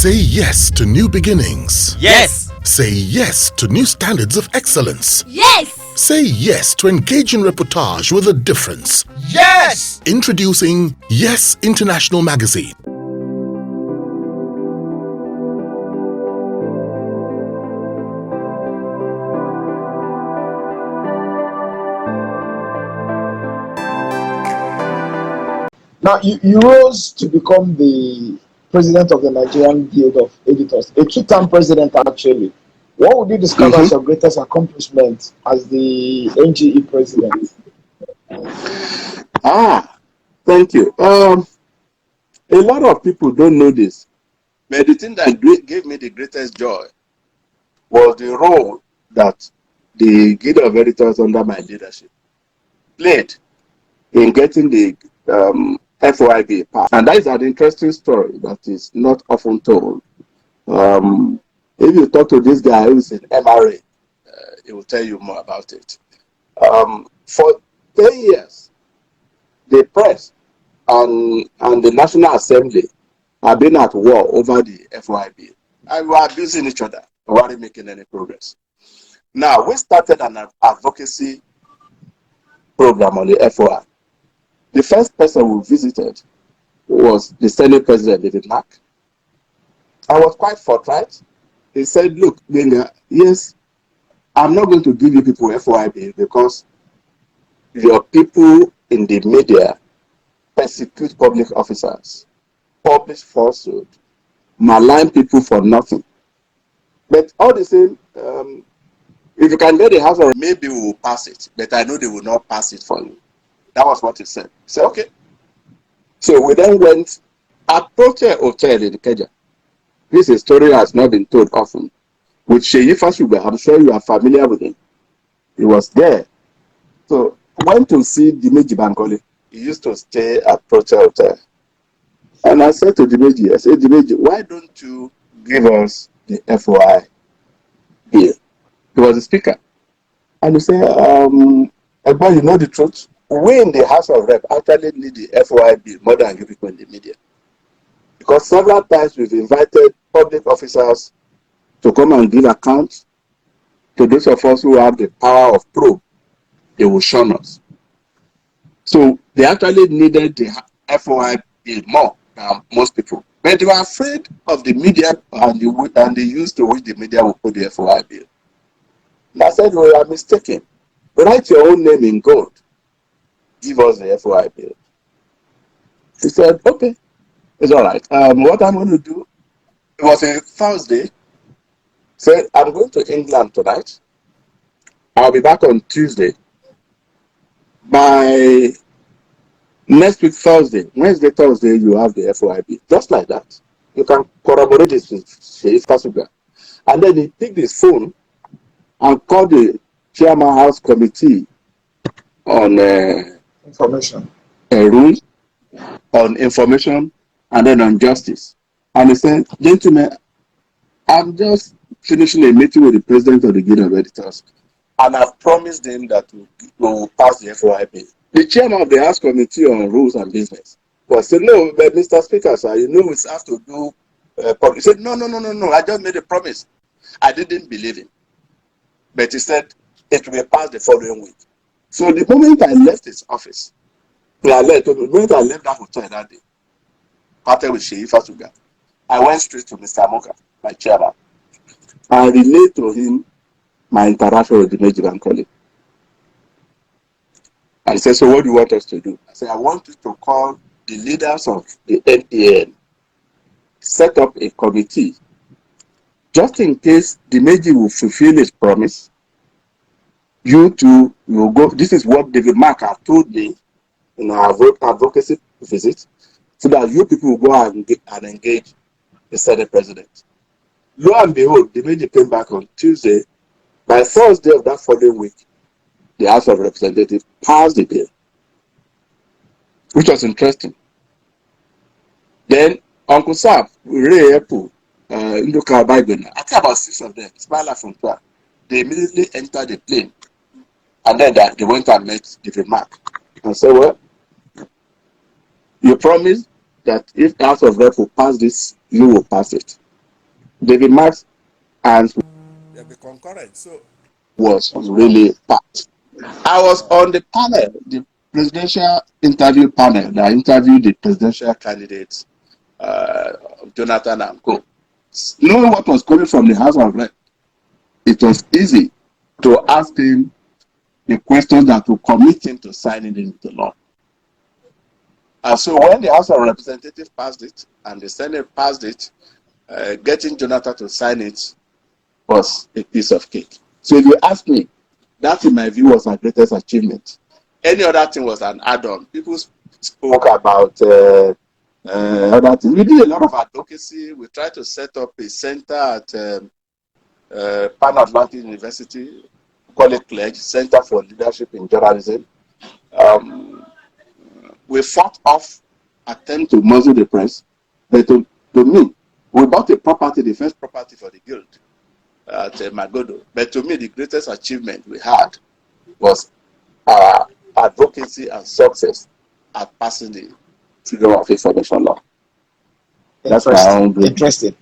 Say yes to new beginnings. Yes. Say yes to new standards of excellence. Yes. Say yes to engaging reportage with a difference. Yes. Introducing Yes International Magazine. Now, you rose to become the president of the Nigerian Guild of Editors, a two-term president actually. What would you describe as your greatest accomplishment as the NGE president? Thank you. A lot of people don't know this, but the thing that gave me the greatest joy was the role that the Guild of Editors under my leadership played in getting the FOI passed. And that is an interesting story that is not often told. If you talk to this guy who's in MRA, he will tell you more about it. For 10 years, the press and the National Assembly have been at war over the FOI bill. And we are abusing each other. We weren't making any progress. Now, we started an advocacy program on the FOI. The first person we visited was the Senate President, David Mack. I was quite forthright. He said, look, Gbenga, yes, I'm not going to give you people FOI bill because your people in the media persecute public officers, publish falsehood, malign people for nothing. But all the same, if you can get the House of, maybe we will pass it, but I know they will not pass it for you. That was what he said. He said, okay. So we then went, approached a hotel in Kenya. This story has not been told often. With Sheyi Fashuga, I'm sure you are familiar with him. He was there. So went to see Dimeji Bankole. He used to stay at Proche Hotel. And I said to Dimeji, Dimeji, why don't you give us the FOI bill? He was the speaker. And he said, Egba, you know the truth? We in the House of Rep actually need the FOI bill more than you people in the media. Because several times we've invited public officers to come and give accounts to those of us who have the power of probe. They will shun us. So they actually needed the FOI bill more than most people. But they were afraid of the media and the use to which the media will put the FOI bill. And I said, well, you are mistaken. Write your own name in gold. Give us the FOI bill. He said, okay, it's all right. What I'm going to do, it was a Thursday. Said, I'm going to England tonight. I'll be back on Tuesday. By next week, Thursday, Wednesday, Thursday, you have the FOI bill. Just like that. You can corroborate this with Sheyi Fashuga. And then he picked his phone and called the Chairman House Committee on Information. Rules, on information, and then on justice. And he said, gentlemen, I'm just finishing a meeting with the president of the Guild of Editors, and I've promised him that we will pass the FOI bill. The chairman of the House Committee on Rules and Business was said, no, but Mr. Speaker, sir, you know we have to do he said, no, I just made a promise. I didn't believe him. But he said it will be passed the following week. So the moment I left his office, the moment I left that hotel that day, parted with Sheyi Fashuga, I went straight to Mr. Amoka, my chairman. I relayed to him my interaction with Dimeji Bankole. And he said, so what do you want us to do? I said, I want you to call the leaders of the NPN, set up a committee, just in case Dimeji will fulfill his promise. You two will go. This is what David Mack has told me in our advocacy visit, so that you people will go and engage the Senate President. Lo and behold, Dimeji came back on Tuesday. By Thursday of that following week, the House of Representatives passed the bill, which was interesting. Then Uncle Sam, Ray Epo, Ndoka Gbenga, I think about 6 of them, Smiler from Twa, they immediately entered the plane. And then they went and met David Mack and said, well, you promised that if the House of Rep will pass this, you will pass it. David Mark's hands will be concurrent. So was really packed. I was on the panel, the presidential interview panel that interviewed the presidential candidates, Jonathan and Co. Knowing what was coming from the House of Reps, it was easy to ask him the questions that would commit him to signing into law. And so when the House of Representatives passed it and the Senate passed it, getting Jonathan to sign it was a piece of cake. So if you ask me, that in my view was our greatest achievement. Any other thing was an add-on. People spoke about other things. We did a lot of advocacy. We tried to set up a center at Pan Atlantic University, call it CLEDGE, Center for Leadership in Journalism. We fought off attempt to muzzle the press, but to me, we bought a property, the first property for the guild at Magodo. But to me, the greatest achievement we had was our advocacy and success at passing the Freedom of Information Law. That's my own. Interesting.